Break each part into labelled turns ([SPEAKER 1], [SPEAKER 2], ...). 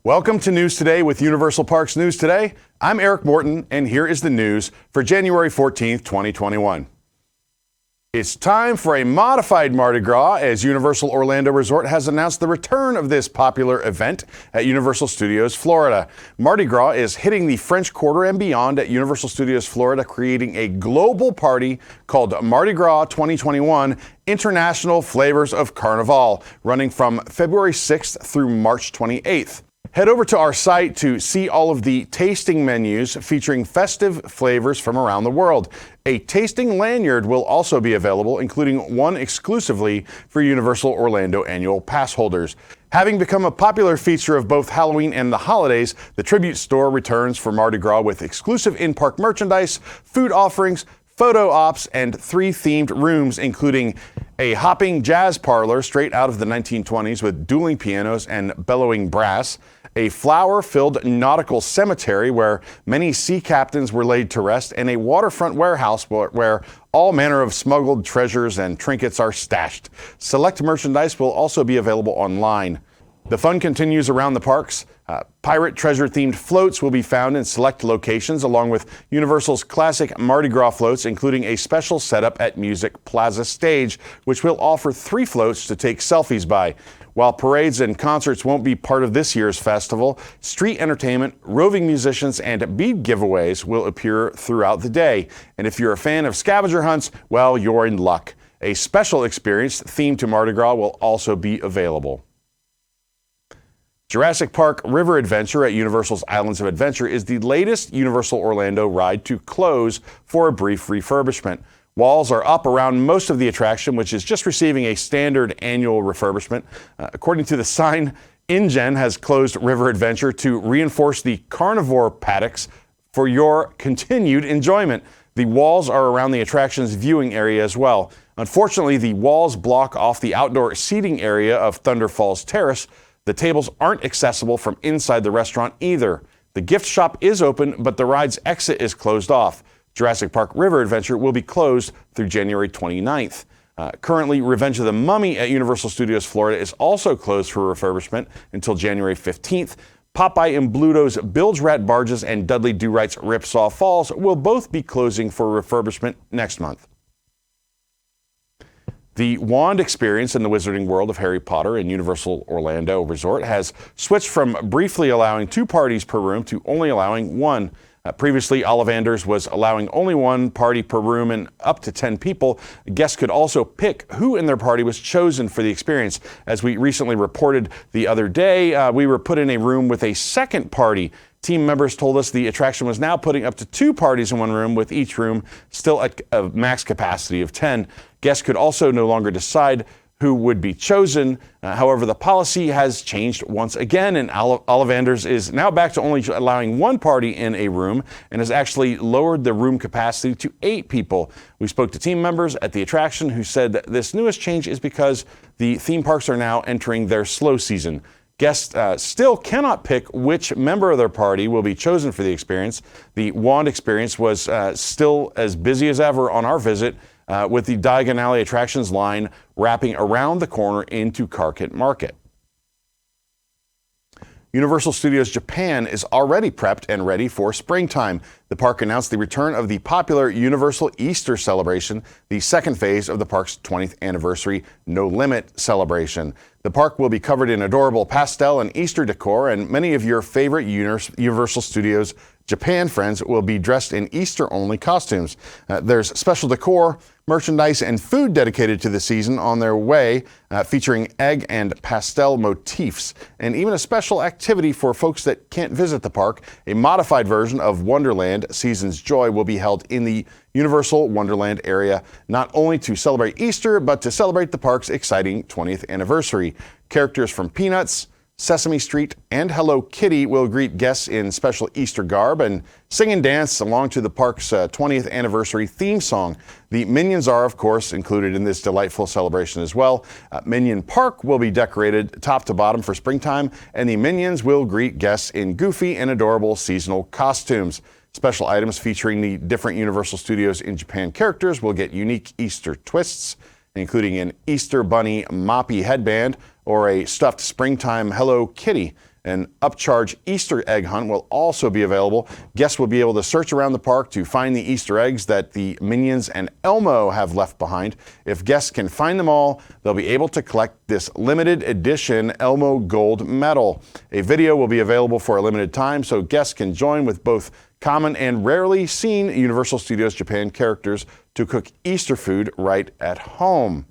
[SPEAKER 1] Welcome to News Today with Universal Parks News Today. I'm Eric Morton, and here is the news for January 14th, 2021. It's time for a modified Mardi Gras as Universal Orlando Resort has announced the return of this popular event at Universal Studios Florida. Mardi Gras is hitting the French Quarter and beyond at Universal Studios Florida, creating a global party called Mardi Gras 2021 International Flavors of Carnival, running from February 6th through March 28th. Head over to our site to see all of the tasting menus featuring festive flavors from around the world. A tasting lanyard will also be available, including one exclusively for Universal Orlando annual pass holders. Having become a popular feature of both Halloween and the holidays, the Tribute Store returns for Mardi Gras with exclusive in-park merchandise, food offerings, photo ops, and 3 themed rooms, including a hopping jazz parlor straight out of the 1920s with dueling pianos and bellowing brass, a flower-filled nautical cemetery where many sea captains were laid to rest, and a waterfront warehouse where all manner of smuggled treasures and trinkets are stashed. Select merchandise will also be available online. The fun continues around the parks. Pirate treasure-themed floats will be found in select locations, along with Universal's classic Mardi Gras floats, including a special setup at Music Plaza Stage, which will offer 3 floats to take selfies by. While parades and concerts won't be part of this year's festival, street entertainment, roving musicians, and bead giveaways will appear throughout the day. And if you're a fan of scavenger hunts, well, you're in luck. A special experience themed to Mardi Gras will also be available. Jurassic Park River Adventure at Universal's Islands of Adventure is the latest Universal Orlando ride to close for a brief refurbishment. Walls are up around most of the attraction, which is just receiving a standard annual refurbishment. According to the sign, InGen has closed River Adventure to reinforce the carnivore paddocks for your continued enjoyment. The walls are around the attraction's viewing area as well. Unfortunately, the walls block off the outdoor seating area of Thunder Falls Terrace. The tables aren't accessible from inside the restaurant either. The gift shop is open, but the ride's exit is closed off. Jurassic Park River Adventure will be closed through January 29th. Currently, Revenge of the Mummy at Universal Studios Florida is also closed for refurbishment until January 15th. Popeye and Bluto's Bilge Rat Barges and Dudley Do-Right's Ripsaw Falls will both be closing for refurbishment next month. The Wand experience in the Wizarding World of Harry Potter and Universal Orlando Resort has switched from briefly allowing 2 parties per room to only allowing 1. Previously, Ollivanders was allowing only 1 party per room and up to 10 people. Guests could also pick who in their party was chosen for the experience. As we recently reported the other day, we were put in a room with a second party. Team members told us the attraction was now putting up to 2 parties in one room, with each room still at a max capacity of 10. Guests could also no longer decide who would be chosen. However, the policy has changed once again, and Ollivanders is now back to only allowing 1 party in a room and has actually lowered the room capacity to 8 people. We spoke to team members at the attraction who said that this newest change is because the theme parks are now entering their slow season. Guests still cannot pick which member of their party will be chosen for the experience. The Wand experience was still as busy as ever on our visit, with the Diagon Alley attractions line wrapping around the corner into Carcat Market. Universal Studios Japan is already prepped and ready for springtime. The park announced the return of the popular Universal Easter celebration, the second phase of the park's 20th anniversary No Limit celebration. The park will be covered in adorable pastel and Easter decor, and many of your favorite Universal Studios Japan friends will be dressed in Easter-only costumes. There's special decor, merchandise, and food dedicated to the season on their way, featuring egg and pastel motifs, and even a special activity for folks that can't visit the park. A modified version of Wonderland Season's Joy will be held in the Universal Wonderland area, not only to celebrate Easter, but to celebrate the park's exciting 20th anniversary. Characters from Peanuts, Sesame Street, and Hello Kitty will greet guests in special Easter garb and sing and dance along to the park's 20th anniversary theme song. The Minions are, of course, included in this delightful celebration as well. Minion Park will be decorated top to bottom for springtime, and the Minions will greet guests in goofy and adorable seasonal costumes. Special items featuring the different Universal Studios in Japan characters will get unique Easter twists, including an Easter Bunny Moppy headband or a stuffed springtime Hello Kitty. An upcharge Easter egg hunt will also be available. Guests will be able to search around the park to find the Easter eggs that the Minions and Elmo have left behind. If guests can find them all, they'll be able to collect this limited edition Elmo Gold medal. A video will be available for a limited time so guests can join with both common and rarely seen Universal Studios Japan characters to cook Easter food right at home.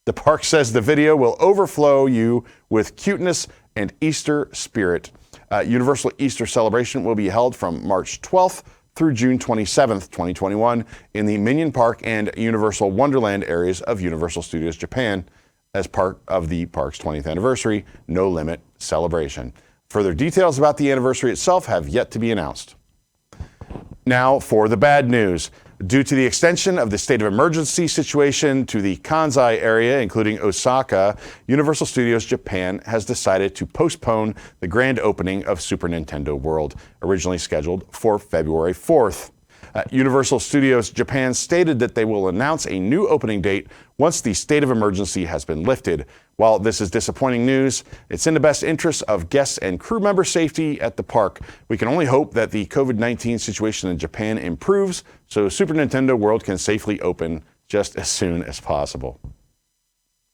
[SPEAKER 1] The park says the video will overflow you with cuteness and Easter spirit. Universal Easter celebration will be held from March 12th through June 27th, 2021 in the Minion Park and Universal Wonderland areas of Universal Studios Japan as part of the park's 20th anniversary No Limit celebration. Further details about the anniversary itself have yet to be announced. Now for the bad news. Due to the extension of the state of emergency situation to the Kansai area, including Osaka, Universal Studios Japan has decided to postpone the grand opening of Super Nintendo World, originally scheduled for February 4th. Universal Studios Japan stated that they will announce a new opening date once the state of emergency has been lifted. While this is disappointing news, it's in the best interest of guests and crew member safety at the park. We can only hope that the COVID-19 situation in Japan improves so Super Nintendo World can safely open just as soon as possible.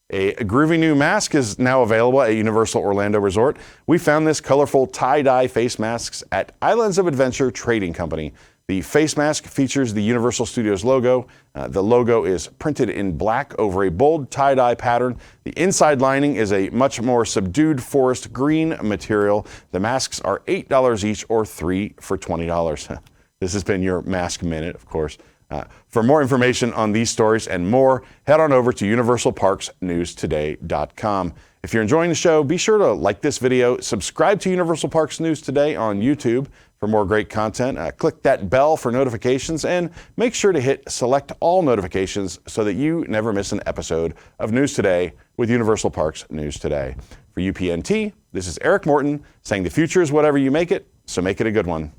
[SPEAKER 1] A groovy new mask is now available at Universal Orlando Resort. We found this colorful tie-dye face masks at Islands of Adventure Trading Company. The face mask features the Universal Studios logo. The logo is printed in black over a bold tie-dye pattern. The inside lining is a much more subdued forest green material. The masks are $8 each or 3 for $20. This has been your Mask Minute, of course. For more information on these stories and more, head on over to universalparksnewstoday.com. If you're enjoying the show, be sure to like this video, subscribe to Universal Parks News Today on YouTube for more great content. Click that bell for notifications and make sure to hit select all notifications so that you never miss an episode of News Today with Universal Parks News Today. For UPNT, this is Eric Morton saying the future is whatever you make it, so make it a good one.